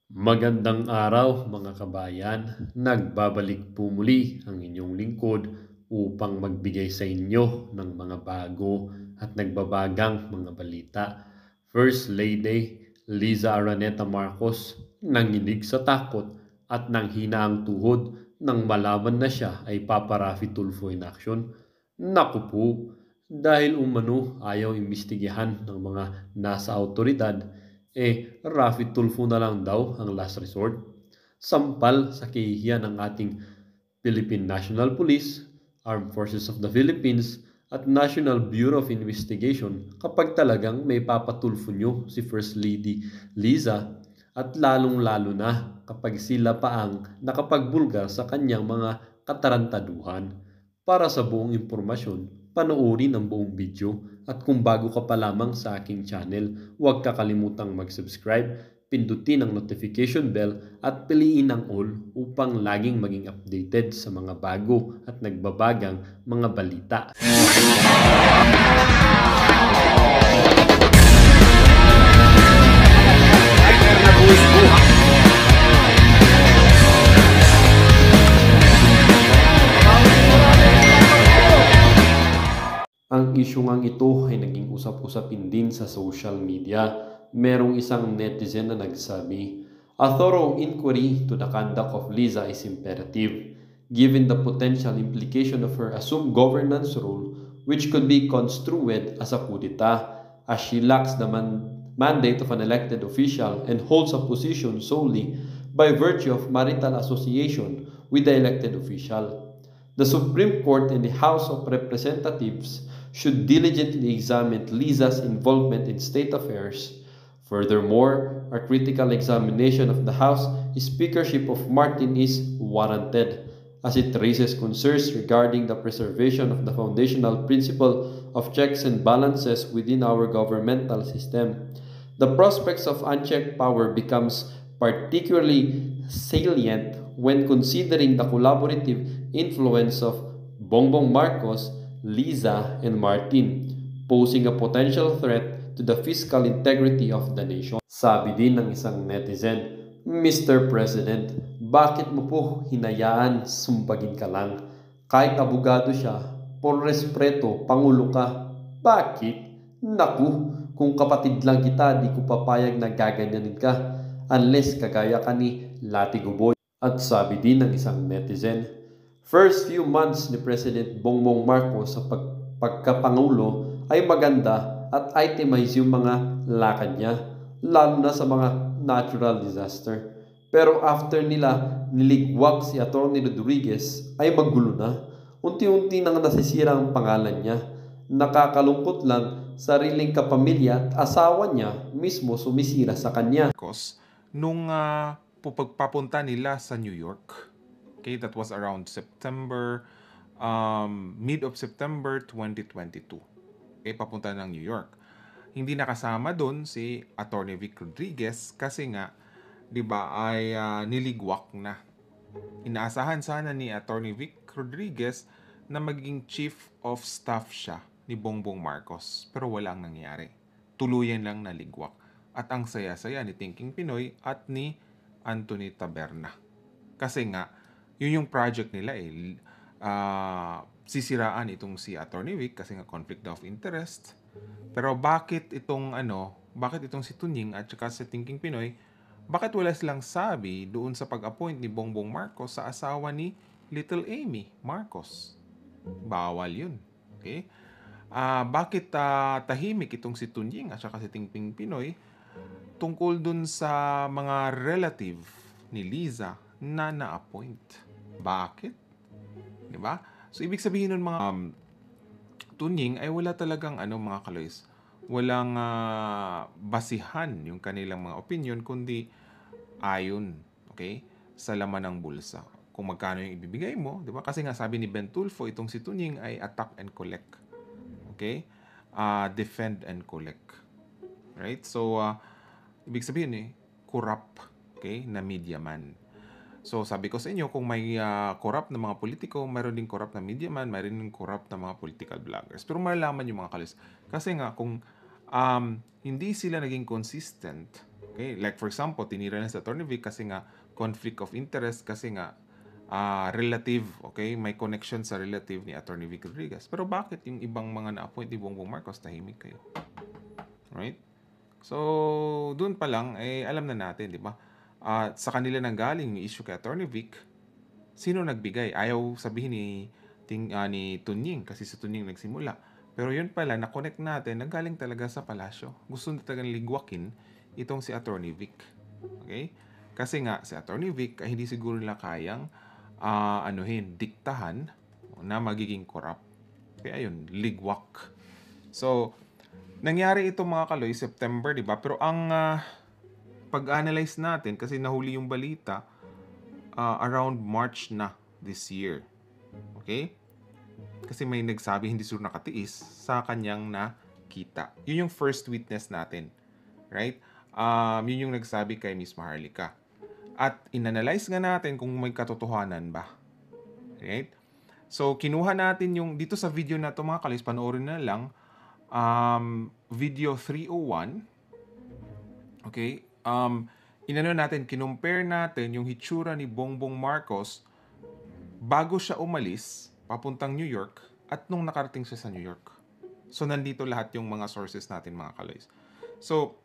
Magandang araw mga kabayan. Nagbabalik po muli ang inyong lingkod upang magbigay sa inyo ng mga bago at nagbabagang mga balita. First Lady Liza Araneta Marcos nanginig sa takot at nanghina ang tuhod nang malaman na siya ay paparafi Tulfo in action. Naku po, dahil umano ayaw imbestigahan ng mga nasa autoridad Rafi Tulfo na lang daw ang last resort. Sampal sa kahihiyan ng ating Philippine National Police, Armed Forces of the Philippines, at National Bureau of Investigation kapag talagang may papatulfo nyo si First Lady Liza at lalong-lalo na kapag sila pa ang nakapagbulgar sa kanyang mga katarantaduhan. Para sa buong impormasyon, panoorin ang buong video at kung bago ka pa lamang sa aking channel, huwag kakalimutang mag-subscribe, pindutin ang notification bell at piliin ang all upang laging maging updated sa mga bago at nagbabagang mga balita. Ang issue ngang ito ay naging usap-usapin din sa social media. Merong isang netizen na nagsabi, "A thorough inquiry to the conduct of Liza is imperative, given the potential implication of her assumed governance role which could be construed as a coup d'etat, as she lacks the mandate of an elected official and holds a position solely by virtue of marital association with the elected official. The Supreme Court and the House of Representatives should diligently examine Liza's involvement in state affairs. Furthermore, a critical examination of the House speakership of Martin is warranted, as it raises concerns regarding the preservation of the foundational principle of checks and balances within our governmental system. The prospects of unchecked power becomes particularly salient when considering the collaborative influence of Bongbong Marcos, Liza, and Martin, posing a potential threat to the fiscal integrity of the nation. Sabi din ng isang netizen, "Mr. President, bakit mo po hinayaan sumpagin ka lang? Kahit abogado siya, por respeto, pangulo ka. Bakit? Naku, kung kapatid lang kita, di ko papayag na gaganyanin ka unless kagaya ka ni Lati Guboy." At sabi din ng isang netizen, "First few months ni President Bongbong Marcos sa pagkapangulo ay maganda at itemize yung mga lakad niya, lalo na sa mga natural disaster. Pero after nila niligwak si Atty. Rodriguez ay magulo na. Unti-unti nang nasisira ang pangalan niya. Nakakalungkot lang, sariling kapamilya at asawa niya mismo sumisira sa kanya." Nung papunta nila sa New York. Okay, that was around September, mid of September 2022. Okay, papunta ng New York. Hindi nakasama doon si Atty. Vic Rodriguez kasi nga, di ba, ay niligwak na. Inaasahan sana ni Atty. Vic Rodriguez na maging chief of staff siya ni Bongbong Marcos. Pero walang nangyari. Tuluyan lang naligwak. At ang saya-saya ni Thinking Pinoy at ni Anthony Taberna. Kasi nga, yun yung project nila sisiraan itong si Atty. Vic kasi nga conflict of interest. Pero bakit itong si Tunying at saka si Thinking Pinoy, bakit wala silang sabi doon sa pag-appoint ni Bongbong Marcos sa asawa ni Little Amy Marcos? Bawal yun. Okay? Bakit tahimik itong si Tunying at saka si Thinking Pinoy tungkol dun sa mga relative ni Liza na na-appoint? Bakit? Diba? So, ibig sabihin nun mga Tunying ay wala talagang mga kaloys. Walang basihan yung kanilang mga opinion, kundi ayon, okay, sa laman ng bulsa. Kung magkano yung ibibigay mo, di ba? Kasi nga sabi ni Ben Tulfo, itong si Tunying ay attack and collect. Okay? Defend and collect. Right? So, ibig sabihin corrupt, okay, na media man. So, sabi ko sa inyo, kung may corrupt na mga politiko, mayroon din corrupt na media man, mayroon din corrupt na mga political bloggers. Pero malalaman yung mga kalis. Kasi nga, kung hindi sila naging consistent, Okay? Like for example, tinira na sa Attorney Vic kasi nga conflict of interest, kasi nga relative, okay? May connection sa relative ni Attorney Vic Rodriguez. Pero bakit yung ibang mga na-appoint ni Bongbong Marcos tahimik kayo? Right? So, doon pa lang, alam na natin, di ba? Sa kanila nang galing yung issue kay Attorney Vic, sino nagbigay? Ayaw sabihin ni Tunying kasi si Tunying nagsimula. Pero yun pala, na-connect natin, nanggaling talaga sa palasyo. Gusto na talagang ligwakin itong si Attorney Vic. Okay? Kasi nga, si Attorney Vic, hindi siguro nila kayang diktahan na magiging corrupt. Kaya ayun, ligwak. So, nangyari ito mga kaloy, September, di ba? Pero ang pag-analyze natin, kasi nahuli yung balita, around March na this year. Okay? Kasi may nagsabi hindi siguro nakatiis sa kanyang nakita. Yun yung first witness natin. Right? Yun yung nagsabi kay Miss Maharlika. At inanalyze nga natin kung may katotohanan ba. Right? So, kinuha natin yung, dito sa video na ito mga kalis, panoorin na lang, video 301. Okay? Kinumpare natin yung hitsura ni Bongbong Marcos bago siya umalis papuntang New York at nung nakarating siya sa New York. So, nandito lahat yung mga sources natin mga kaloys. So,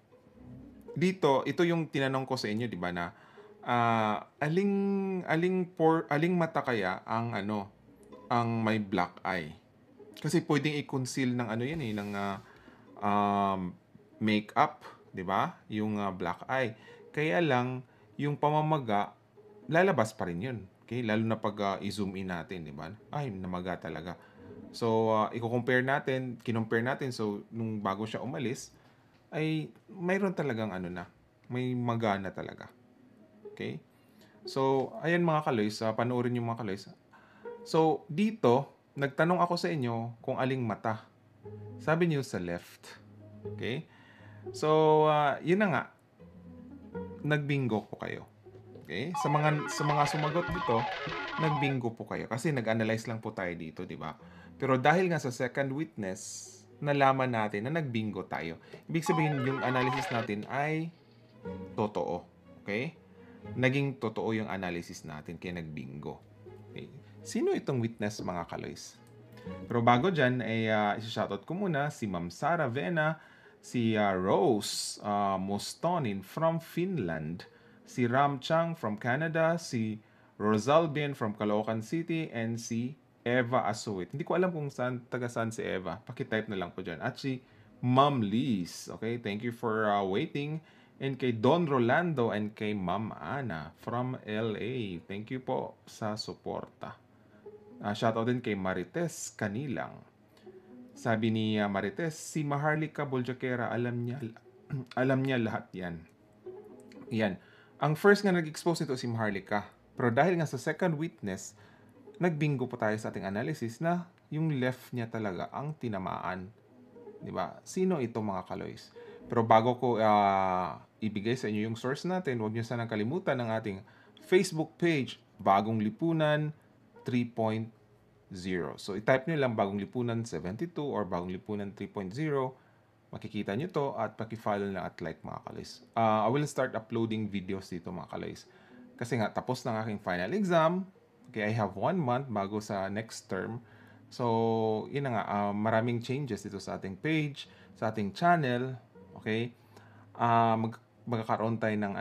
dito, ito yung tinanong ko sa inyo, di ba, na aling mata kaya ang may black eye? Kasi pwedeng i-conceal ng ng makeup, di ba? Yung black eye. Kaya lang, yung pamamaga, lalabas pa rin yun. Okay? Lalo na pag i-zoom in natin, di ba? Ay, namaga talaga. So, kinumpare natin. So, nung bago siya umalis, ay mayroon talagang may maga na talaga. Okay? So, ayan mga kaloys, panoorin yung mga kaloys. So, dito, nagtanong ako sa inyo kung aling mata. Sabi niyo sa left. Okay? So, yun na nga. Nagbingo po kayo. Okay? Sa mga sumagot dito, nagbingo po kayo. Kasi nag-analyze lang po tayo dito, di ba? Pero dahil nga sa second witness, nalaman natin na nagbingo tayo. Ibig sabihin, yung analysis natin ay totoo. Okay? Naging totoo yung analysis natin, kaya nagbingo. Okay? Sino itong witness, mga kaloys? Pero bago dyan, isa-shoutout ko muna si Ma'am Sara Vena, si Rose Mostonin from Finland, si Ram Chang from Canada, si Rosalbin from Caloocan City, and si Eva Asuit. Hindi ko alam kung taga saan si Eva. Pakitype na lang po dyan. At si Ma'am Liz. Okay, thank you for waiting. And kay Don Rolando and kay Ma'am Ana from LA. Thank you po sa suporta. Shoutout din kay Marites Kanilang. Sabi ni Marites, si Maharlika Boljaquera, alam niya lahat yan. Yan. Ang first nga nag-expose nito si Maharlika. Pero dahil nga sa second witness, nagbingo po tayo sa ating analysis na yung left niya talaga ang tinamaan. Diba? Sino ito mga kaloys? Pero bago ko ibigay sa inyo yung source natin, huwag niyo sanang kalimutan ang ating Facebook page, Bagong Lipunan 3.0. So, i-type nyo lang Bagong Lipunan 72 or Bagong Lipunan 3.0. Makikita nyo to at paki-follow na at like mga kaloys. I will start uploading videos dito mga kaloys. Kasi nga, tapos na ang aking final exam. Okay, I have 1 month bago sa next term. So, yun na nga, maraming changes dito sa ating page, sa ating channel. Okay? Magkakaroon tayo ng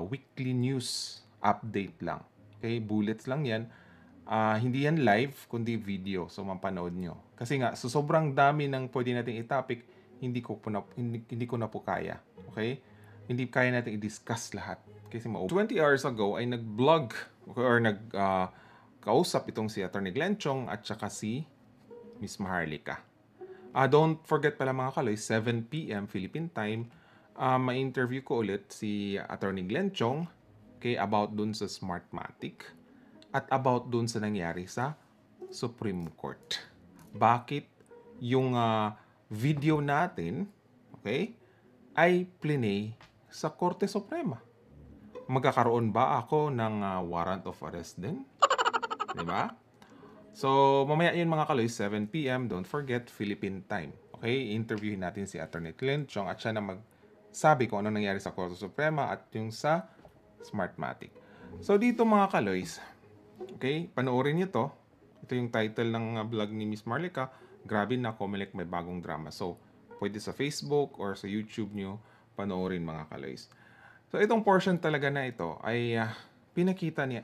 weekly news update lang. Okay? Bullets lang yan. Hindi yan live, kundi video. So, mapanood nyo. Kasi nga, so sobrang dami ng pwede nating i-topic, hindi ko na po kaya. Okay? Hindi kaya natin i-discuss lahat. Kasi 20 hours ago ay nag-vlog or kausap itong si Attorney Glenn Chong at saka si Miss Maharlika. Don't forget pala mga kaloy, 7 p.m. Philippine time, ma-interview ko ulit si Attorney Glenn Chong about dun sa Smartmatic at about dun sa nangyari sa Supreme Court. Bakit yung video natin, okay, ay plinay sa Korte Suprema? Magkakaroon ba ako ng warrant of arrest din? Diba? So, mamaya yun mga kaloy, 7 p.m. Don't forget, Philippine time. Okay? Interviewin natin si Attorney Glenn Chong at siya na sabi kung ano nangyari sa Korte Suprema at yung sa Smartmatic. So dito mga kaloys, okay, panoorin nyo to. Ito yung title ng vlog ni Miss Marlica, Grabe na, Comelec may bagong drama. So, pwede sa Facebook or sa YouTube nyo panoorin mga kaloys. So, itong portion talaga na ito ay pinakita ni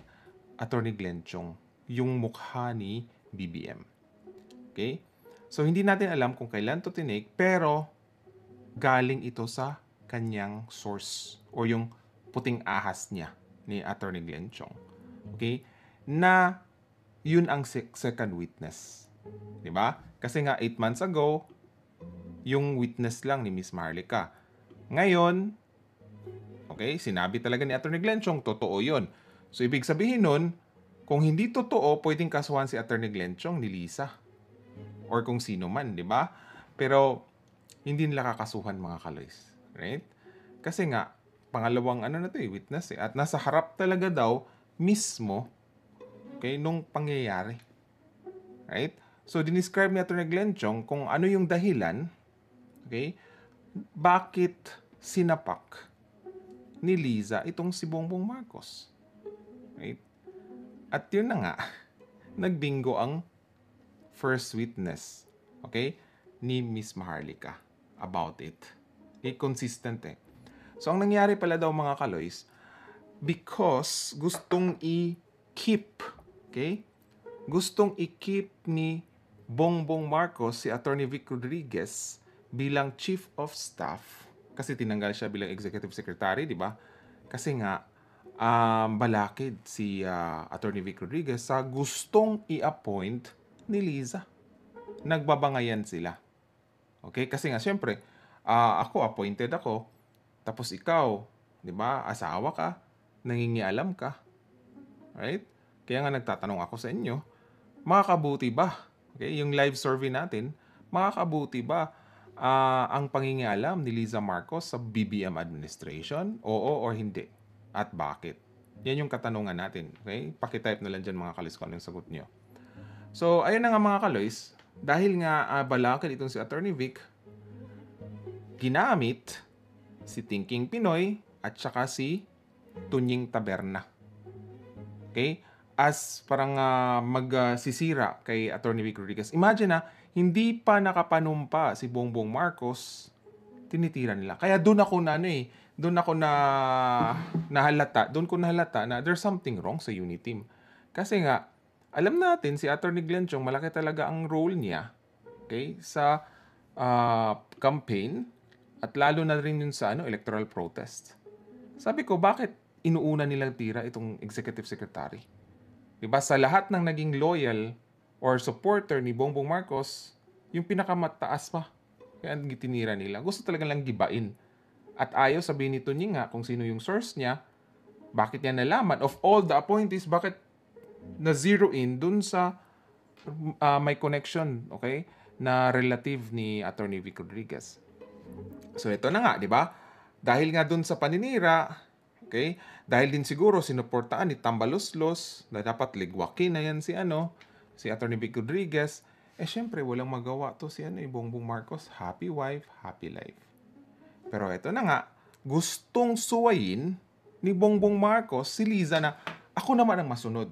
Attorney Glenn Chong yung mukha ni BBM. Okay? So, hindi natin alam kung kailan to tinake, pero galing ito sa kanyang source o yung puting ahas niya ni Attorney Glenn Chong. Okay? Na yun ang second witness. Diba? Kasi nga 8 months ago, yung witness lang ni Miss Marlica. Ngayon, okay, sinabi talaga ni Attorney Glenn Chong, totoo yun. So, ibig sabihin nun, kung hindi totoo, pwedeng kasuhan si Attorney Glenn Chong ni Lisa. Or kung sino man, di ba? Pero, hindi nila kakasuhan mga kaloys. Right? Kasi nga, pangalawang witness eh. At nasa harap talaga daw, mismo, okay, nung pangyayari. Right? So, dinescribe ni Attorney Glenn Chong kung ano yung dahilan, okay, bakit sinapak ni Liza itong si Bongbong Marcos. Right? At yun na nga, nagbingo ang first witness, okay, ni Miss Maharlika about it. Okay, consistent eh. So, ang nangyari pala daw mga kaloys, because gustong i-keep, okay, gustong i-keep ni Bongbong Marcos si Attorney Vic Rodriguez bilang Chief of Staff kasi tinanggal siya bilang Executive Secretary, di ba? Kasi nga balakid si Attorney Vic Rodriguez sa gustong i-appoint ni Liza. Nagbabangayan sila. Okay? Kasi nga syempre, ako appointed ako, tapos ikaw, di ba? Asawa ka, nangingialam ka. Right? Kaya nga nagtatanong ako sa inyo, makakabuti ba? Okay, yung live survey natin, makakabuti ba ang pangingialam ni Liza Marcos sa BBM administration? Oo or hindi? At bakit? Yan yung katanungan natin. Okay? Pakitype na lang dyan mga kalis kung ano yung sagot nyo. So, ayun na nga mga kaloys. Dahil nga balakid itong si Attorney Vic, ginamit si Thinking Pinoy at saka si Tunying Taberna. Okay? As parang magsisira kay Attorney Vic Rodriguez. Imagine hindi pa nakapanumpa si Bongbong Marcos, tinitira nila. Kaya doon ako nahalata na there's something wrong sa unit team. Kasi nga, alam natin si Attorney Glenn Chong, malaki talaga ang role niya, okay, sa campaign at lalo na rin yun sa electoral protest. Sabi ko, bakit inuuna nilang tira itong executive secretary? Diba, sa lahat ng naging loyal or supporter ni Bongbong Marcos, yung pinakamataas pa. Kaya gitinira nila. Gusto talaga lang gibain. At ayaw sabihin nito niya kung sino yung source niya, bakit niya nalaman. Of all the appointees, bakit na-zero in dun sa may connection, okay, na relative ni Attorney Vic Rodriguez. So ito na nga, di ba? Dahil nga dun sa paninira, okay? Dahil din siguro sinuportaan ni Tambaloslos na dapat ligwakin na yan si Attorney Vic Rodriguez. Syempre walang magawa to si Bongbong Marcos. Happy wife, happy life. Pero ito na nga, gustong suwayin ni Bongbong Marcos si Liza na ako naman ang masunod.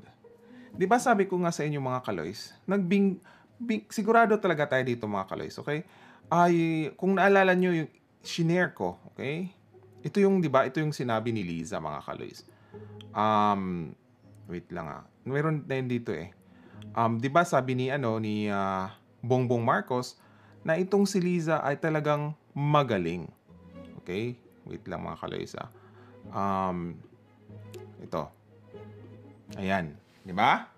Di ba sabi ko nga sa inyo mga kaloys, sigurado talaga tayo dito mga kaloys, okay? Ay, kung naalala nyo yung shinare ko, okay? Ito yung, di ba, ito yung sinabi ni Liza, mga kaloys. Wait lang Meron na yun dito eh. Di ba sabi ni Bongbong Marcos na itong si Liza ay talagang magaling. Okay? Wait lang mga kaloys ito. Ayan. Di ba?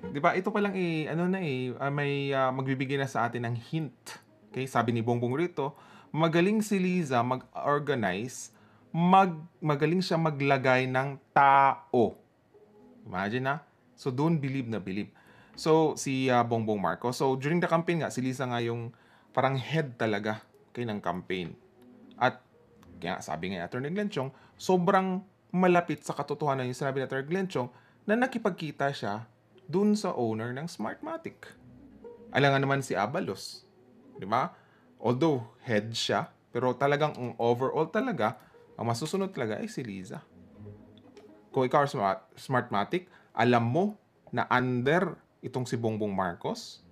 Di ba? Ito palang may magbibigay na sa atin ng hint. Okay? Sabi ni Bongbong rito, magaling si Liza mag-organize, magaling siya maglagay ng tao. Imagine So, don't believe na believe. So, si Bongbong Marcos. So, during the campaign nga, si Liza nga yung parang head talaga ng campaign. At, kaya sabi nga Attorney Glenn Chong, sobrang malapit sa katotohanan yung sinabi ni Attorney Glenn Chong na nakipagkita siya dun sa owner ng Smartmatic. Alam nga naman si Abalos. Di ba? Although head siya, Pero talagang ang overall talaga, ang masusunod talaga ay si Liza. Kung ikaw smartmatic, alam mo na under itong si Bongbong Marcos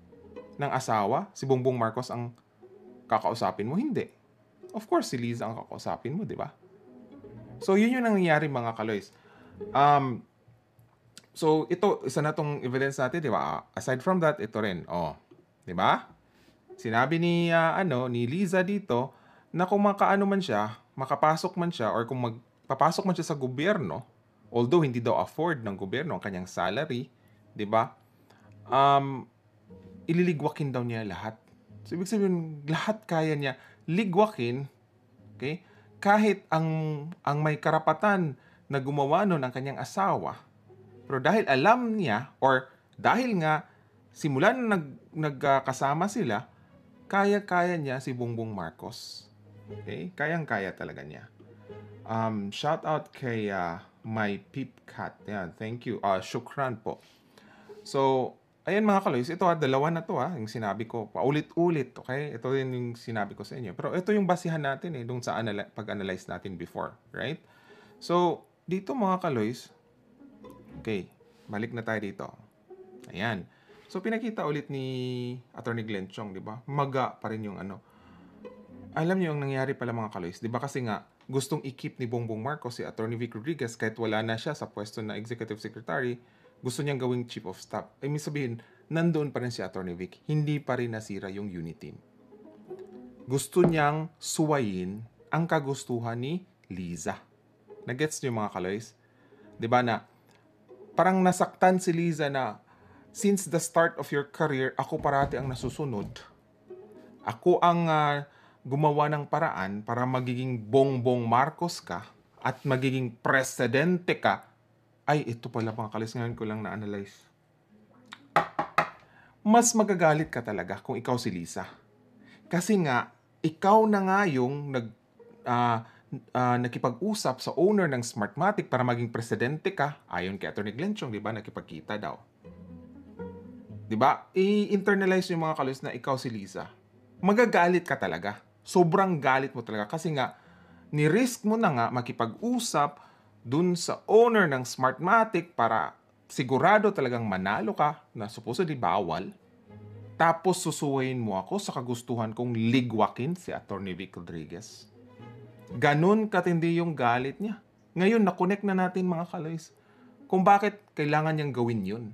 ng asawa, si Bongbong Marcos ang kakausapin mo? Hindi. Of course, si Liza ang kakausapin mo, di ba? So, yun yung nangyayari mga kaloys. So, ito, isa na tong evidence natin, di ba? Aside from that, ito rin. Oh, di ba? Sinabi ni, ni Liza dito na kung makaano man siya, makapasok man siya, or kung magpapasok man siya sa gobyerno, although hindi daw afford ng gobyerno ang kanyang salary, di ba? Ililigwakin daw niya lahat. So, ibig sabihin, lahat kaya niya ligwakin, okay? Kahit ang may karapatan na gumawa nun ang kanyang asawa, pero dahil alam niya, or dahil nga, simula na nagkasama sila, kaya-kaya niya si Bongbong Marcos. Okay? Kayang-kaya talaga niya. Shout out kay my peep cat. Yan, thank you. Shukran po. So, ayan mga kaloys, ito dalawa na to yung sinabi ko, paulit-ulit, okay? Ito din yung sinabi ko sa inyo. Pero ito yung basihan natin dun sa pag-analyze natin before, right? So, dito mga kaloys, okay, balik na tayo dito. Ayan. So, pinakita ulit ni Attorney Glenn Chong, di ba? Maga pa rin yung Alam niyo yung nangyari pala mga kaloys, di ba kasi nga, gustong i-keep ni Bongbong Marcos si Attorney Vic Rodriguez kahit wala na siya sa pwesto na Executive Secretary, gusto niyang gawing Chief of Staff. I mean sabihin, nandoon pa rin si Attorney Vic, hindi pa rin nasira yung unit team. Gusto niyang suwayin ang kagustuhan ni Liza. Nagets niyo mga kaloys? Di ba na, parang nasaktan si Liza na, since the start of your career, ako parati ang nasusunod. Ako ang gumawa ng paraan para magiging Bongbong Marcos ka at magiging presidente ka. Ay, ito pala mga kalis, ngayon ko lang na-analyze. Mas magagalit ka talaga kung ikaw si Liza. Kasi nga, ikaw na nga yung nakipag-usap sa owner ng Smartmatic para maging presidente ka, ayon kay Atty. Glenn Chong, di ba, nakipagkita daw. Di ba? I-internalize yung mga kalis na ikaw si Liza. Magagalit ka talaga. Sobrang galit mo talaga. Kasi nga, ni-risk mo na nga makipag-usap dun sa owner ng Smartmatic para sigurado talagang manalo ka na supposedly bawal. Tapos susuwayin mo ako sa kagustuhan kong ligwakin si Atty. Vic Rodriguez. Ganun katindi yung galit niya. Ngayon, na-connect na natin mga kaloys kung bakit kailangan niyang gawin yun.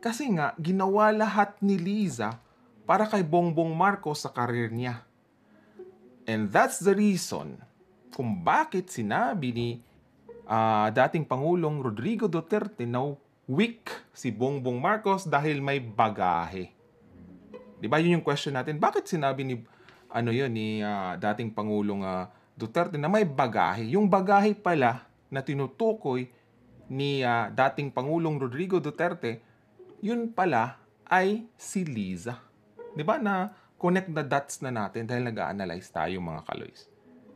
Kasi nga, ginawa lahat ni Liza para kay Bongbong Marcos sa karir niya. And that's the reason kung bakit sinabi ni dating Pangulong Rodrigo Duterte na weak si Bongbong Marcos dahil may bagahe. Diba yun yung question natin? Bakit sinabi ni dating Pangulong Duterte na may bagahe? Yung bagahe pala na tinutukoy ni dating Pangulong Rodrigo Duterte, yun pala ay si Liza. Diba na connect the dots na natin dahil nag-a-analyze tayo mga kaloys.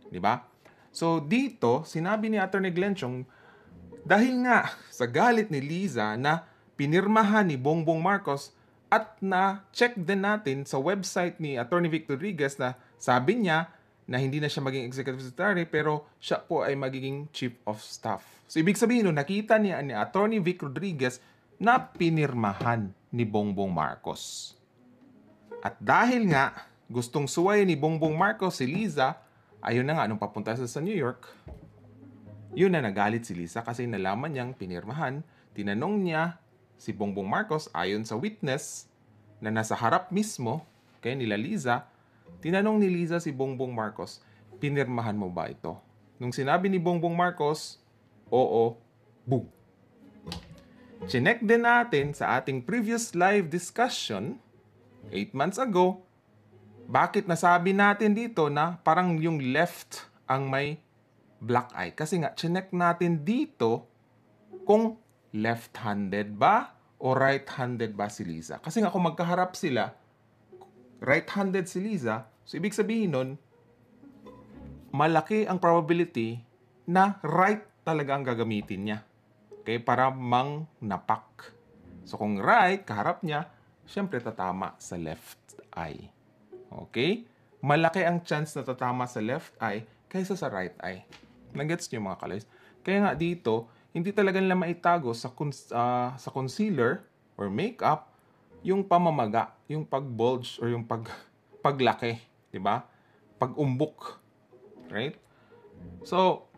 Diba? So dito, sinabi ni Atty. Glenn Chong, dahil nga sa galit ni Liza na pinirmahan ni Bongbong Marcos at na-check din natin sa website ni Atty. Vic Rodriguez na sabi niya na hindi na siya maging Executive Secretary pero siya po ay magiging Chief of Staff. So ibig sabihin nakita niya ni Atty. Vic Rodriguez na pinirmahan ni Bongbong Marcos. At dahil nga gustong suwayin ni Bongbong Marcos si Liza, ayun na nga, nung papunta sa New York, yun na nagalit si Liza kasi nalaman niyang pinirmahan. Tinanong niya si Bongbong Marcos ayon sa witness na nasa harap mismo kay nila Liza. Tinanong ni Liza si Bongbong Marcos, pinirmahan mo ba ito? Nung sinabi ni Bongbong Marcos, oo, boom. Chinek din natin sa ating previous live discussion 8 months ago, bakit nasabi natin dito na parang yung left ang may black eye? Kasi nga, chinek natin dito kung left-handed ba o right-handed ba si Liza. Kasi nga kung magkaharap sila, right-handed si Liza, so ibig sabihin nun, malaki ang probability na right talaga ang gagamitin niya. Okay? Para napak. So kung right, kaharap niya, syempre tatama sa left eye. Okay? malaki ang chance na tatama sa left eye kaysa sa right eye. Nagets niyo mga kaloys? Kaya nga dito, hindi talaga nila maitago sa concealer or makeup yung pamamaga, yung pag-bulge or yung paglaki, di ba? Pag-umbok, right? So,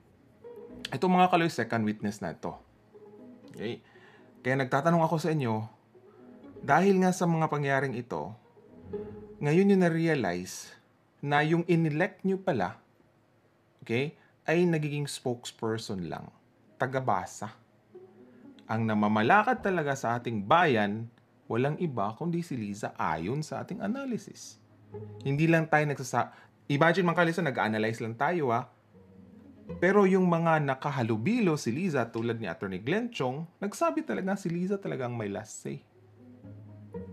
ito mga kaloys, second witness na ito. Okay? Kaya nagtatanong ako sa inyo, dahil nga sa mga pangyaring ito, ngayon nyo na-realize na yung inelect nyo pala, okay, ay nagiging spokesperson lang, tagabasa. Ang namamalakad talaga sa ating bayan, walang iba kundi si Liza ayon sa ating analysis. Hindi lang tayo imagine mga kalisa, nag-analyze lang tayo Pero yung mga nakahalubilo si Liza tulad ni Attorney Glenn Chong, nagsabi talaga si Liza talagang may last say.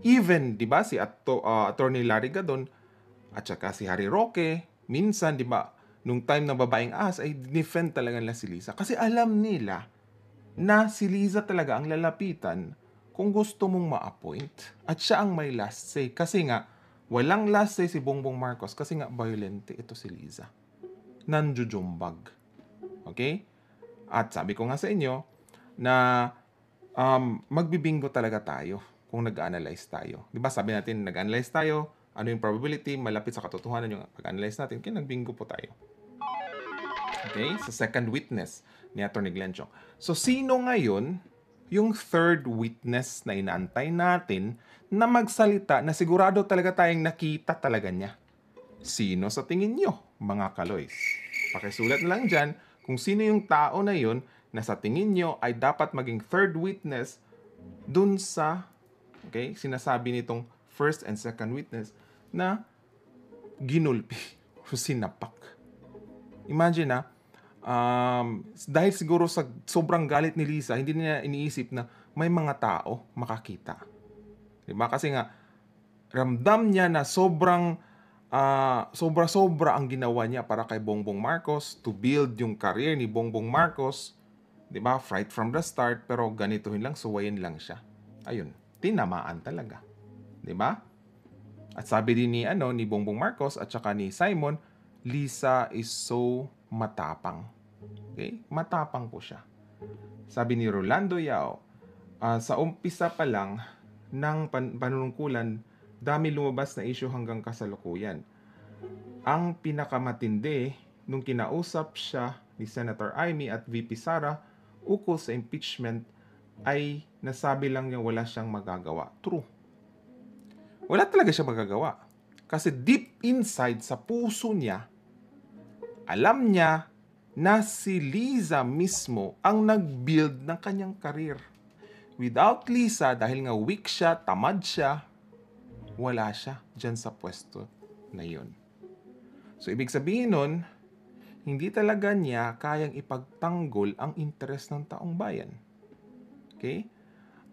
Even, di ba, si Attorney Larry Gadon at saka si Harry Roque, minsan, di ba, nung time na babaeng ahas ay defend talaga nila si Liza. Kasi alam nila na si Liza talaga ang lalapitan kung gusto mong ma-appoint. At siya ang may last say. Kasi nga, walang last say si Bongbong Marcos kasi nga violente ito si Liza. Nanjujumbag. Okay? At sabi ko nga sa inyo na magbibingo talaga tayo kung nag-analyze tayo. Di ba sabi natin, nag-analyze tayo, ano yung probability, malapit sa katotohanan yung pag-analyze natin, kaya nagbingo po tayo. Okay? Sa second witness ni Atty. Glenn Chong. So, sino ngayon yung third witness na inaantay natin na magsalita na sigurado talaga tayong nakita talaga niya? Sino sa tingin nyo, mga kaloys? Pakisulat na lang dyan kung sino yung tao na yun na sa tingin nyo ay dapat maging third witness dun sa sinasabi nitong first and second witness na ginulpi o sinapak. Imagine dahil siguro sa sobrang galit ni Liza, hindi niya iniisip na may mga tao makakita. Diba? Kasi nga, ramdam niya na sobra-sobra ang ginawa niya para kay Bongbong Marcos to build yung career ni Bongbong Marcos. Diba? Right from the start, pero ganituhin lang, suwayin lang siya. Ayun, tinamaan talaga. Diba? At sabi din ni Bongbong Marcos at saka ni Simon, Liza is so matapang. Okay? Matapang po siya. Sabi ni Rolando Yao, sa umpisa pa lang ng panunungkulan, dami lumabas na issue hanggang kasalukuyan. Ang pinakamatindi nung kinausap siya ni Senator Amy at VP Sara ukol sa impeachment ay nasabi lang niya wala siyang magagawa. True. Wala talaga siya magagawa. Kasi deep inside sa puso niya, alam niya na si Liza mismo ang nag-build ng kanyang career. Without Liza, dahil nga weak siya, tamad siya, wala siya dyan sa pwesto na yun. So, ibig sabihin nun, hindi talaga niya kayang ipagtanggol ang interes ng taong bayan. Okay?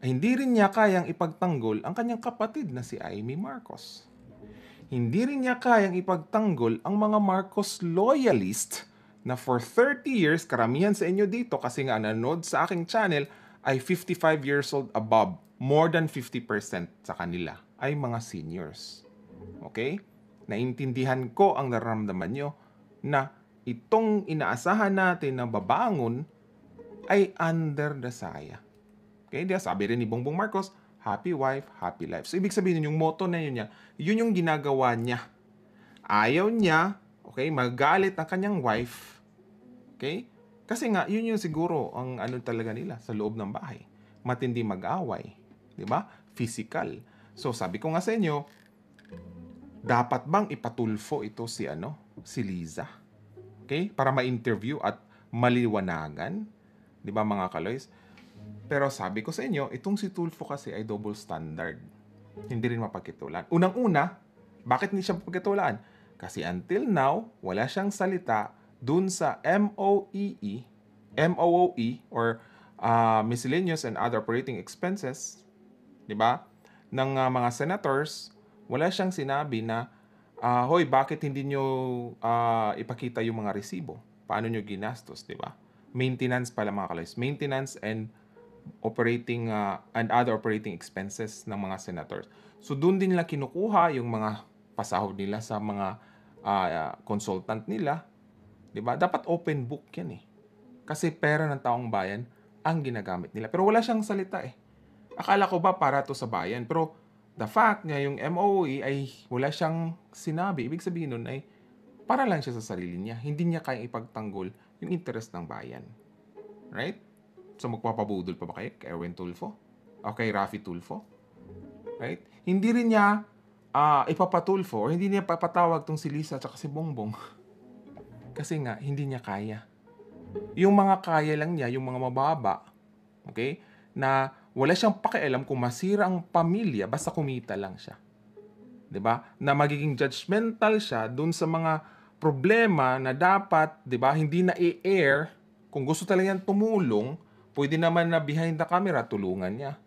Hindi rin niya kayang ipagtanggol ang kanyang kapatid na si Amy Marcos. Hindi rin niya kayang ipagtanggol ang mga Marcos loyalist na for 30 years, karamihan sa inyo dito kasi nga nanonood sa aking channel ay 55 years old above. More than 50% sa kanila ay mga seniors. Okay? Naintindihan ko ang nararamdaman nyo na itong inaasahan natin na babangon ay under the saya. Okay? Diba? Sabi rin ni Bongbong Marcos, happy wife, happy life. So, ibig sabihin yung motto na yun niya, yun yung ginagawa niya. Ayaw niya, magalit ang kanyang wife. Okay? Kasi nga, yun yung siguro ang talaga nila sa loob ng bahay. Matindi mag-away. Diba? Physical. So, sabi ko nga sa inyo, dapat bang ipatulfo ito si Liza? Okay? Para ma-interview at maliwanagan. Diba mga kaloys? Pero sabi ko sa inyo, itong si Tulfo kasi ay double standard. Hindi rin mapagkitulan. Unang-una, bakit hindi siya mapagkitulan? Kasi until now, wala siyang salita dun sa MOOE or miscellaneous and other operating expenses, di ba? Ng mga senators, wala siyang sinabi na, hoy, bakit hindi nyo ipakita yung mga resibo? Paano nyo ginastos, di ba? Maintenance pala mga kaloys. Maintenance and operating and other operating expenses ng mga senators. So, doon din nila kinukuha yung mga pasahod nila sa mga consultant nila. Diba? Dapat open book yan eh. Kasi pera ng taong bayan ang ginagamit nila. Pero wala siyang salita eh. Akala ko ba para to sa bayan? Pero the fact nga yung MOE ay wala siyang sinabi. Ibig sabihin nun ay para lang siya sa sarili niya. Hindi niya kayang ipagtanggol yung interest ng bayan. Right? So magpapabudol pa ba kayo kay Erwin Tulfo? O kay Raffy Tulfo? Right? Hindi rin niya ipapatulfo or hindi niya papatawag tong si Liza at si Bongbong. Kasi nga, hindi niya kaya. Yung mga kaya lang niya, yung mga mababa, okay, na wala siyang pakialam kung masira ang pamilya, basta kumita lang siya. 'Di ba? Na magiging judgmental siya dun sa mga problema na dapat, 'di ba, hindi na i-air. Kung gusto talaga niyang tumulong, pwede naman na behind the camera tulungan niya.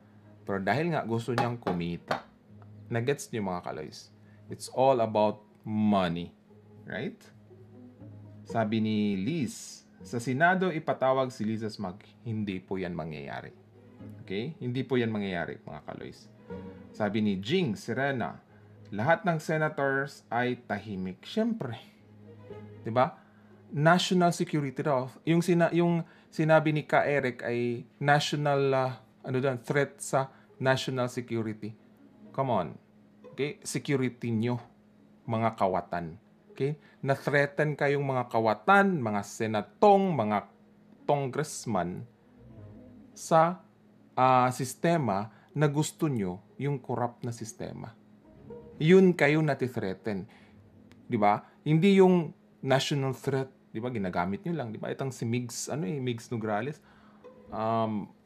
Pero dahil nga gusto niyang kumita. Nagets niyo mga kaloys? It's all about money. Right? Sabi ni Liz, sa Senado ipatawag si Liz Mag. Hindi po yan mangyayari. Okay? Hindi po yan mangyayari, mga kaloys. Sabi ni Jing Serena, lahat ng senators ay tahimik. Siyempre. 'Di ba? National security daw. Yung sinabi ni Ka Eric ay national threat sa national security. Come on. Okay? Security nyo, mga kawatan. Okay? Na-threaten kayong mga kawatan, mga senatong, mga congressman sa sistema na gusto nyo yung corrupt na sistema. Yun kayo nati-threaten. 'Di ba? Hindi yung national threat, 'di ba? Ginagamit nyo lang, 'di ba? Itong si Migs, Migs Nograles.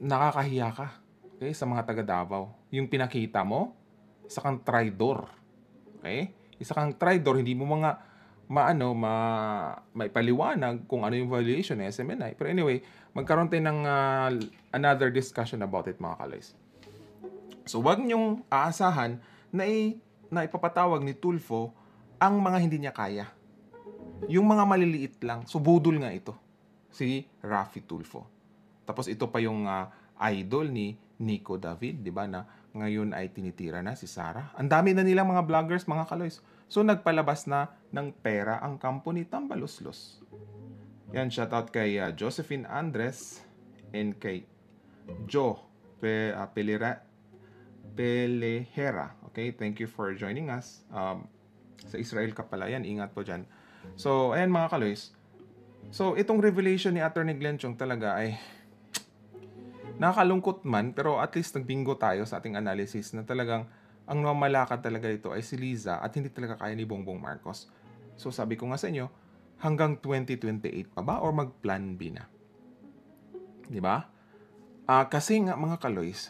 Nakakahiya ka. Okay? Sa mga taga Davao. Yung pinakita mo, isa kang traidor. Okay? Isa kang traidor, hindi mo maipaliwanag kung ano yung violation ng SMNI. Pero anyway, magkaroon tayo ng another discussion about it, mga kaloys. So, wag niyong aasahan na ipapatawag ni Tulfo ang mga hindi niya kaya. Yung mga maliliit lang. So, budol nga ito. Si Raffy Tulfo. Tapos ito pa yung idol ni Nico David, di ba, na ngayon ay tinitira na si Sara. Ang dami na nilang mga vloggers, mga kaloys. So, nagpalabas na ng pera ang kampo ni Tambaluslos. Yan, shoutout kay Josephine Andres and kay Joe Pelehera. Okay, thank you for joining us. Sa Israel ka pala yan, ingat po dyan. So, ayan mga kaloys. So, itong revelation ni Attorney Glenn Chong talaga ay nakakalungkot man, pero at least nagbingo tayo sa ating analysis na talagang ang mamalakad talaga ito ay si Liza at hindi talaga kaya ni Bongbong Marcos. So sabi ko nga sa inyo, hanggang 2028 pa ba or mag-plan B na? Di ba? Kasi nga mga kaloys,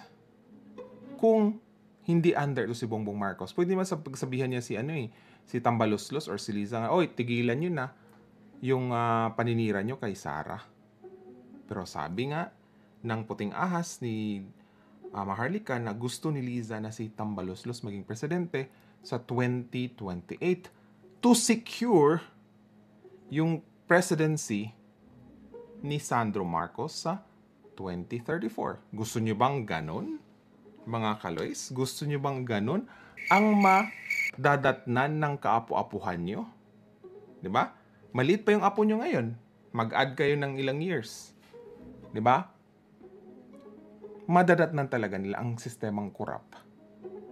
kung hindi under ito si Bongbong Marcos, pwede naman pagsabihan niya si Tambaluslos or si Liza nga, oy, tigilan nyo na yung paninira nyo kay Sara. Pero sabi nga ng puting ahas ni Maharlika na gusto ni Liza na si Tambaluslos maging presidente sa 2028 to secure yung presidency ni Sandro Marcos sa 2034. Gusto nyo bang ganon, mga kaloys? Gusto nyo bang ganon ang madadatnan ng kaapu-apuhan nyo? Diba? Maliit pa yung apo nyo ngayon. Mag-add kayo ng ilang years. Diba? Madadatnan talaga nila ang sistemang corrupt.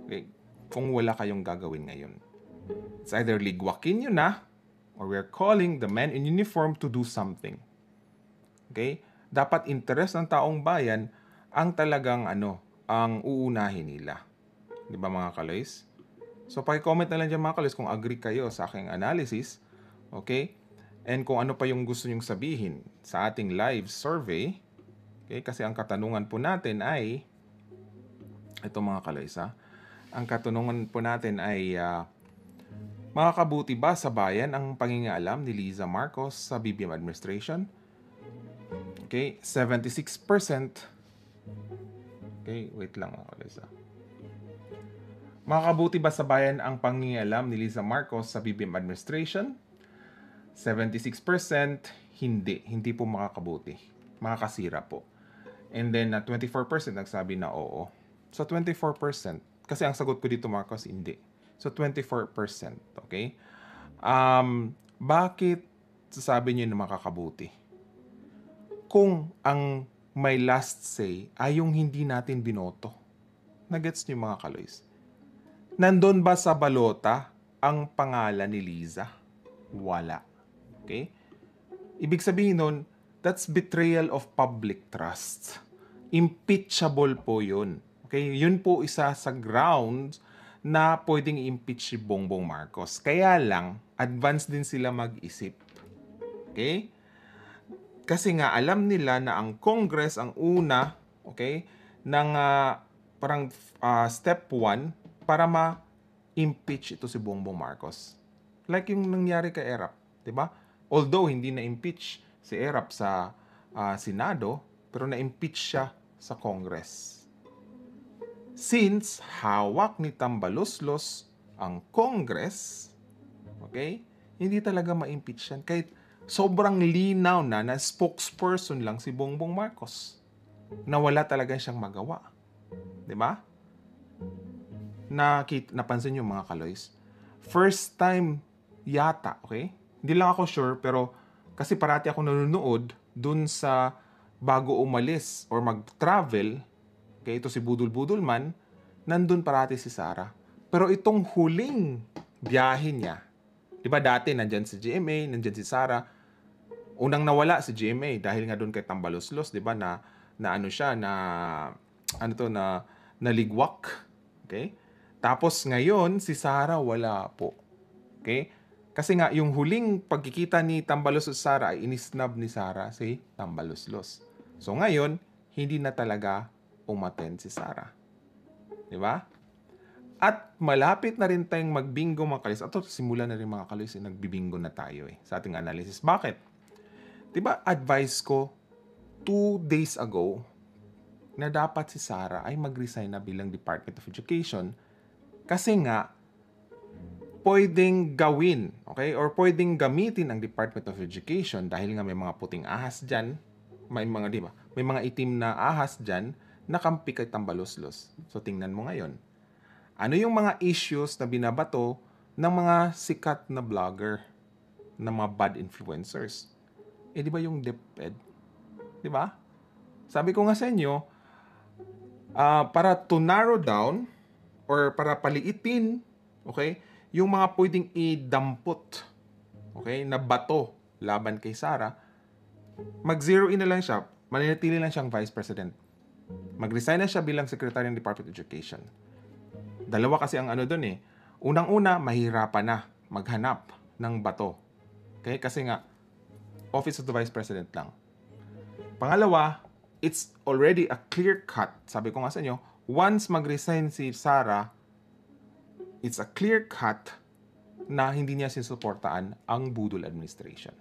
Okay? Kung wala kayong gagawin ngayon. It's either ligwakin nyo na or we're calling the men in uniform to do something. Okay? Dapat interest ng taong bayan ang talagang ang uunahin nila. Di ba mga kaloys? So paki-comment na lang dyan mga kaloys kung agree kayo sa aking analysis. Okay? And kung ano pa yung gusto nyong sabihin sa ating live survey. Okay, kasi ang katanungan po natin ay ito mga kaloys ang katanungan po natin ay makakabuti ba sa bayan ang pangingaalam ni Liza Marcos sa BBM administration? Okay, 76%. Okay, wait lang mga kaloys Makakabuti ba sa bayan ang pangingaalam ni Liza Marcos sa BBM administration? 76% hindi po makakabuti. Makakasira po. And then 24% nagsabi na oo. So 24%. Kasi ang sagot ko dito Marcos, hindi. So 24%. Okay? Bakit sasabi niyo na makakabuti? Kung ang may last say ay yung hindi natin binoto. Nagets niyo mga kaloys? Nandun ba sa balota ang pangalan ni Liza? Wala. Okay? Ibig sabihin nun, that's betrayal of public trust. Impeachable po yun. Okay? Yun po isa sa grounds na pwedeng i-impeach si Bongbong Marcos. Kaya lang, advance din sila mag-isip. Okay? Kasi nga alam nila na ang Congress ang una, okay, ng parang step 1 para ma-impeach ito si Bongbong Marcos. Like yung nangyari kay Erap, 'di ba? Although hindi na-impeach si Erap sa Senado, pero na-impeach siya sa Congress. Since hawak ni Tambaloslos ang Congress, okay, hindi talaga ma-impeach yan. Kahit sobrang linaw na spokesperson lang si Bongbong Marcos na wala talaga siyang magawa. 'Di ba? Napansin niyo mga kaloys? First time yata, okay? Hindi lang ako sure pero kasi parati ako nanonood dun sa bago umalis or mag-travel, okay, ito si Budol-Budol man, nandun parati si Sara. Pero itong huling biyahe niya, di ba dati nandyan si GMA, nandyan si Sara. Unang nawala si GMA dahil nga doon kay Tambaloslos, di ba, na ano siya, na naligwak. Okay? Tapos ngayon, si Sara wala po. Okay? Kasi nga, yung huling pagkikita ni Tambaloslos Sara ay inisnab ni Sara si Tambaloslos. So ngayon, hindi na talaga umattend si Sara. Di ba? At malapit na rin tayong magbingo mga kalis. At simula na rin mga kalis, nagbibingo na tayo sa ating analysis. Bakit? Diba advice ko 2 days ago na dapat si Sara ay mag-resign na bilang Department of Education kasi nga pwedeng gawin, okay? Or pwedeng gamitin ang Department of Education dahil nga may mga puting ahas dyan, may mga, di ba? May mga itim na ahas dyan na kampi kay Tambaloslos. So tingnan mo ngayon. Ano yung mga issues na binabato ng mga sikat na vlogger, ng mga bad influencers? Di ba yung DepEd? Di ba? Sabi ko nga sa inyo, para to narrow down or para paliitin, okay, yung mga pwedeng idampot, okay, na bato laban kay Sara, mag-zero in na lang siya, mananatili lang siyang Vice President. Mag-resign na siya bilang Secretary ng Department of Education. Dalawa kasi ang ano doon Unang-una, mahirapan na maghanap ng bato. Okay? Kasi nga, Office of the Vice President lang. Pangalawa, it's already a clear cut. Sabi ko nga sa inyo, once mag-resign si Sara, it's a clear cut na hindi niya sinusuportaan ang Budol administration.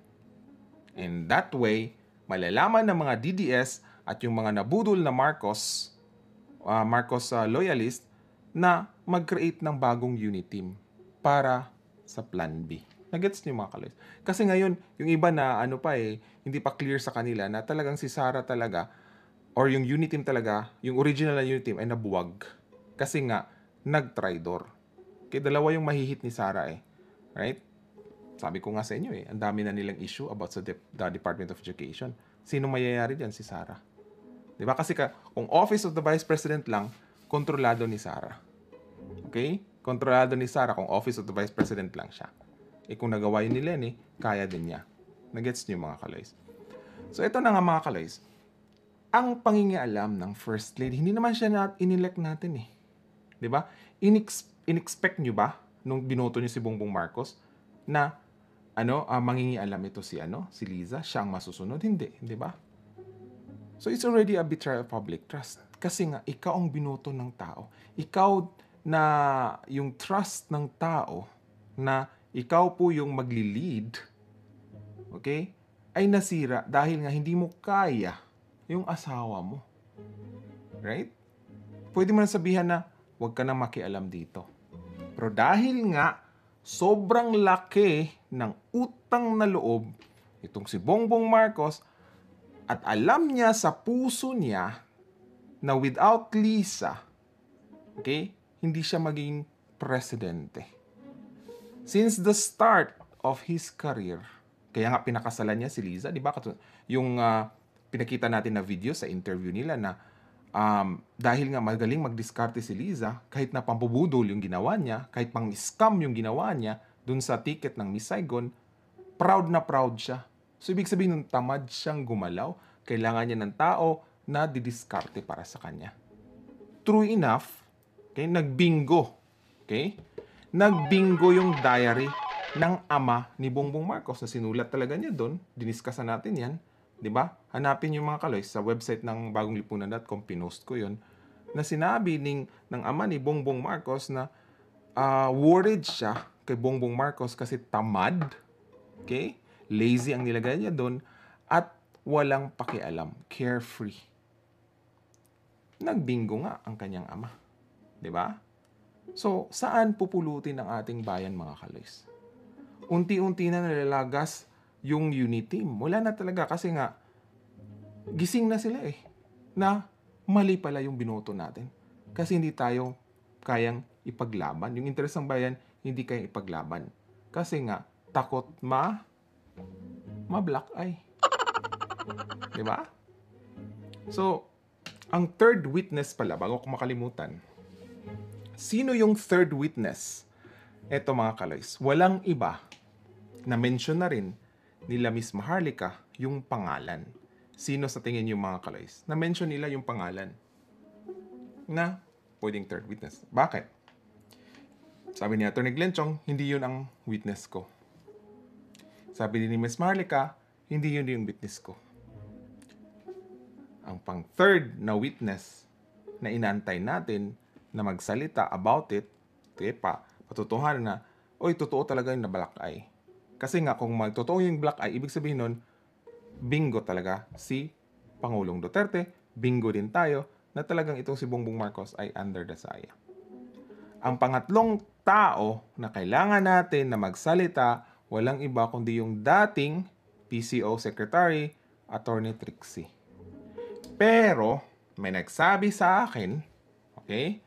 And that way, malalaman ng mga DDS at yung mga nabudol na Marcos loyalist na mag-create ng bagong unit team para sa Plan B. Nagets niyo mga kaloys? Kasi ngayon, yung iba na hindi pa clear sa kanila na talagang si Sara talaga or yung unit team talaga, yung original na unit team ay nabuwag. Kasi nga, nag-tridor. Kaya dalawa yung mahihit ni Sara Right? Sabi ko nga sa inyo ang dami na nilang issue about sa the Department of Education. Sino mayayari dyan? Si Sara. Diba? Kasi kung Office of the Vice President lang, kontrolado ni Sara. Okay? Kontrolado ni Sara kung Office of the Vice President lang siya. Kung nagawa yun ni Lenny, kaya din niya. Nagets niyo mga kaloys? So ito na nga mga kaloys. Ang pangingialam ng First Lady, hindi naman siya inelect natin Diba? In-expect niyo ba nung binoto niyo si Bongbong Marcos na mangingialam ito si Liza, siya ang masusunod? Hindi, di ba? So it's already a betrayal of public trust. Kasi nga, ikaw ang binoto ng tao. Ikaw na yung trust ng tao na ikaw po yung magli-lead, okay, ay nasira dahil nga hindi mo kaya yung asawa mo. Right? Pwede mo na sabihan na, huwag ka na makialam dito. Pero dahil nga, sobrang laki ng utang na loob itong si Bongbong Marcos at alam niya sa puso niya na without Liza, okay, hindi siya maging presidente. Since the start of his career, kaya nga pinakasalan niya si Liza, di ba? Yung pinakita natin na video sa interview nila na dahil nga magaling magdiskarte si Liza, kahit na pampubudol yung ginawa niya, kahit pang scam yung ginawa niya dun sa ticket ng Miss Saigon, proud na proud siya. So, ibig sabihin nung tamad siyang gumalaw, kailangan niya ng tao na didiskarte para sa kanya. True enough, okay, nagbingo. Okay? Nagbingo yung diary ng ama ni Bongbong Marcos na sinulat talaga niya doon. Diniskasan natin yan. 'Di ba? Hanapin yung mga kaloy sa website ng bagonglipunan.com, pinost ko yun, na sinabi ng ama ni Bongbong Marcos na worried siya kay Bongbong Marcos kasi tamad, okay? Lazy ang nilagay niya doon at walang pakialam, carefree. Nagbingo nga ang kanyang ama. 'Di ba? So, saan pupulutin ang ating bayan, mga kaloys? Unti-unti na nalalagas yung unity team. Wala na talaga kasi nga gising na sila na mali pala yung binoto natin. Kasi hindi tayo kayang ipaglaban. Yung interes ng bayan, hindi kayang ipaglaban. Kasi nga, takot ma-black eye. Diba? So, ang third witness pala, bago ko makalimutan, sino yung third witness? Eto mga kaloys, walang iba na mention na rin nila Miss Maharlika yung pangalan. Sino sa tingin yung mga kaloys? Na-mention nila yung pangalan na pwedeng third witness. Bakit? Sabi ni Atty. Glenchong, hindi yun ang witness ko. Sabi ni Miss Maharlika, hindi yun yung witness ko. Ang pang third na witness na inaantay natin na magsalita about it, patutuhanan na, oy, totoo talaga yung na black eye. Kasi nga, kung totoo yung black eye, ibig sabihin nun, bingo talaga si Pangulong Duterte, bingo din tayo, na talagang itong si Bongbong Marcos ay under the saya. Ang pangatlong tao na kailangan natin na magsalita, walang iba kundi yung dating PCO Secretary, Atty. Trixie. Pero, may nagsabi sa akin, okay,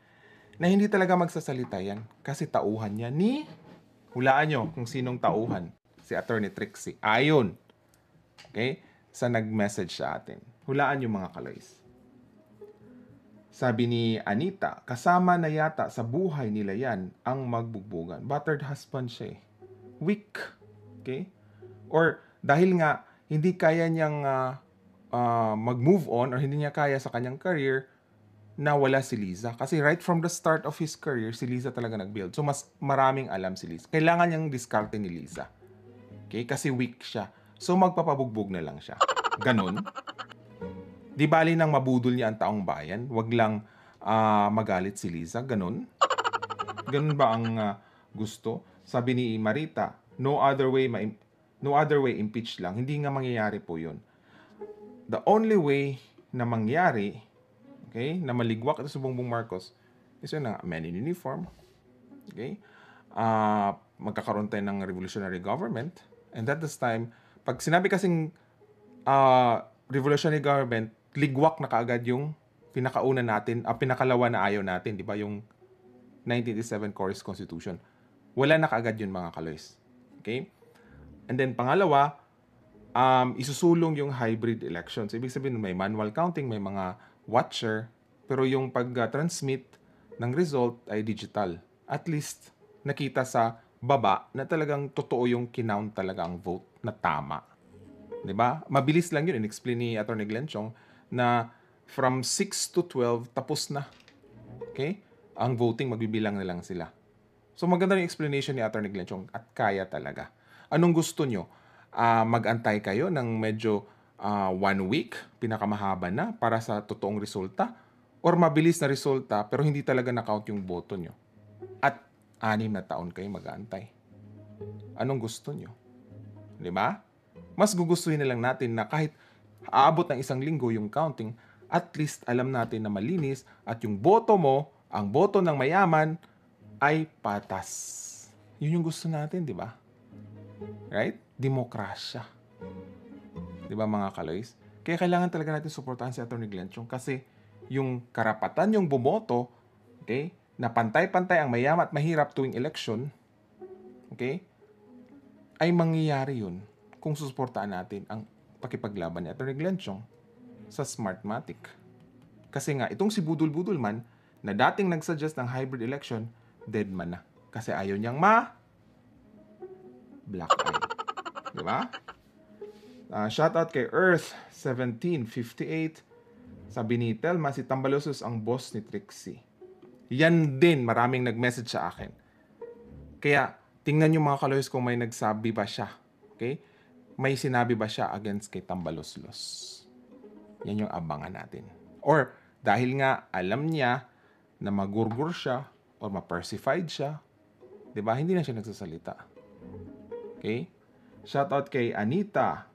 na hindi talaga magsasalita yan kasi tauhan niya hulaan nyo kung sinong tauhan, si Atty. Trixie. Ayon, okay, sa nag-message sa atin. Hulaan yung mga kaloys. Sabi ni Anita, kasama na yata sa buhay nila yan ang magbugbugan. Battered husband siya Weak. Okay? Or dahil nga hindi kaya niyang mag-move on or hindi niya kaya sa kanyang career, na wala si Liza. Kasi right from the start of his career, si Liza talaga nag-build. So, mas maraming alam si Liza. Kailangan niyang diskarte ni Liza. Okay? Kasi weak siya. So, magpapabugbog na lang siya. Ganon. Di bali nang mabudol niya ang taong bayan. Wag lang magalit si Liza. Ganon. Ganon ba ang gusto? Sabi ni Marita, no other way impeach lang. Hindi nga mangyayari po yun. The only way na mangyari, okay, na maligwak ito sa Bongbong Marcos, is yun na men in uniform. Okay? Magkakaroon tayo ng revolutionary government. And at this time, pag sinabi kasing revolutionary government, ligwak na kaagad yung pinakauna natin, pinakalawa na ayaw natin, di ba? Yung 1987 Chorus Constitution. Wala na kaagad yun, mga kaloys. Okay? And then, pangalawa, isusulong yung hybrid elections. Ibig sabihin, may manual counting, may mga watcher, pero yung pag-transmit ng result ay digital. At least, nakita sa baba na talagang totoo yung kinount talaga ang vote na tama. 'Di ba? Mabilis lang yun. In-explain ni Atty. Glenchong na from 6 to 12, tapos na. Okay? Ang voting, magbibilang na lang sila. So, maganda yung explanation ni Atty. Glenchong at kaya talaga. Anong gusto nyo? Mag-antay kayo ng medyo 1 week, pinakamahaba na, para sa totoong resulta? Or mabilis na resulta, pero hindi talaga na-count yung boto nyo? At 6 na taon kayo mag-aantay. Anong gusto nyo? Di ba? Mas gugustuhin na lang natin na kahit aabot ng 1 linggo yung counting, at least alam natin na malinis at yung boto mo, ang boto ng mayaman, ay patas. Yun yung gusto natin, di ba? Right? Demokrasya. Di ba, mga kaloys? Kaya kailangan talaga natin suportahan si Atty. Glenchong kasi yung karapatan yung bumoto, okay, na pantay-pantay ang mayaman at mahirap tuwing election, okay, ay mangyayari yun kung susuportaan natin ang pakipaglaban ni Atty. Glenn Chong sa Smartmatic. Kasi nga, itong si Budol-Budol man, na dating nagsuggest ng hybrid election, dead man na. Kasi ayaw niyang black eye. Diba? Shoutout kay Earth1758. Sabi ni Telma, si Tambalosus ang boss ni Trixie. Yan din, maraming nag-message sa akin. Kaya, tingnan nyo mga kaloys kung may nagsabi ba siya. Okay? May sinabi ba siya against kay Tambaloslos. Yan yung abangan natin. Or, dahil nga alam niya na magurgur siya or ma-persified siya, diba? Hindi na siya nagsasalita. Okay? Shoutout kay Anita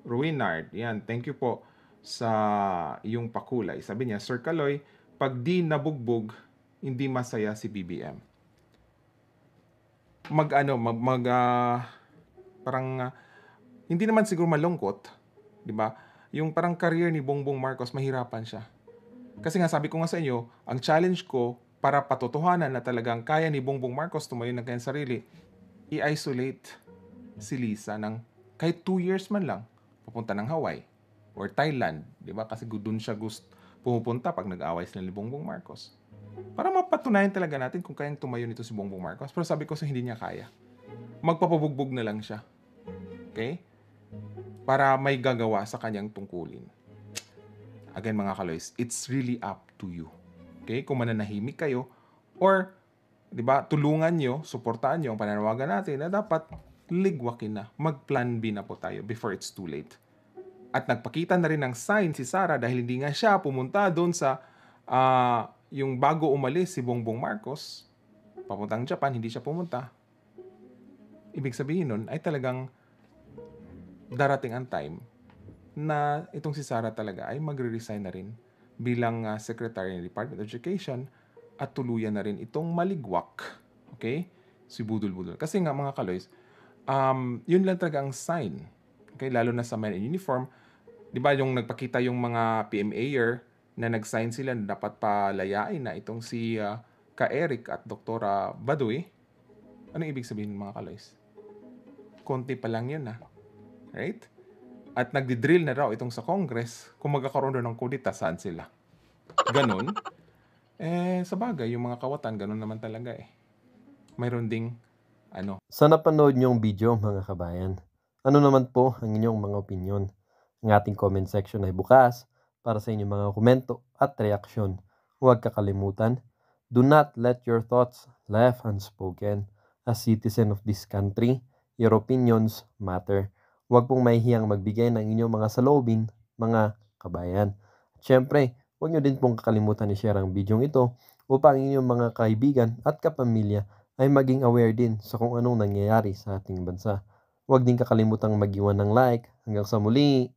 Ruinard. Yan, thank you po sa yung pakulay. Sabi niya, Sir Kaloy, pag di nabugbog, hindi masaya si BBM. Hindi naman siguro malungkot, di ba? Yung parang career ni Bongbong Marcos, mahirapan siya. Kasi nga sabi ko nga sa inyo, ang challenge ko para patotohanan na talagang kaya ni Bongbong Marcos tumayo ng kanyang sarili, i-isolate si Lisa ng kahit 2 years man lang, pupunta ng Hawaii or Thailand, di ba? Kasi doon siya pumupunta pag nag-away sila ni Bongbong Marcos. Para mapatunayan talaga natin kung kayang tumayo nito si Bongbong Marcos. Pero sabi ko sa hindi niya kaya. Magpapabugbog na lang siya. Okay? Para may gagawa sa kanyang tungkulin. Again mga kaloys, it's really up to you. Okay? Kung mananahimik kayo or, di ba, tulungan nyo, suportaan nyo ang pananawagan natin na dapat ligwakin na. Mag-plan B na po tayo before it's too late. At nagpakita na rin ng sign si Sara dahil hindi nga siya pumunta doon sa yung bago umalis si Bongbong Marcos, papuntang Japan, hindi siya pumunta. Ibig sabihin nun ay talagang darating ang time na itong si Sara talaga ay magre-resign na rin bilang Secretary ng Department of Education at tuluyan na rin itong maligwak. Okay? Si Budol-Budol. Kasi nga mga kaloys, yun lang talaga ang sign. Okay? Lalo na sa men in uniform. Di ba yung nagpakita yung mga PMA-er na nag-sign sila na dapat palayain na itong si Ka-Eric at Dr. Baduy. Anong ibig sabihin mga kaloys? Konti pa lang yun Right? At nagdi-drill na raw itong sa Congress kung magkakaroon doon ng kudita, saan sila? Ganon. Sa bagay, yung mga kawatan, ganon naman talaga Mayroon ding Sa napanood niyong video mga kabayan, ano naman po ang inyong mga opinion? Ang ating comment section ay bukas para sa inyong mga komento at reaksyon. Huwag kakalimutan, do not let your thoughts left unspoken. As citizen of this country, your opinions matter. Huwag pong mahihiyang magbigay ng inyong mga saloobin, mga kabayan. At syempre, huwag nyo din pong kakalimutan i-share ang video ito upang inyong mga kaibigan at kapamilya ay maging aware din sa kung anong nangyayari sa ating bansa. Huwag din kakalimutang mag-iwan ng like. Hanggang sa muli!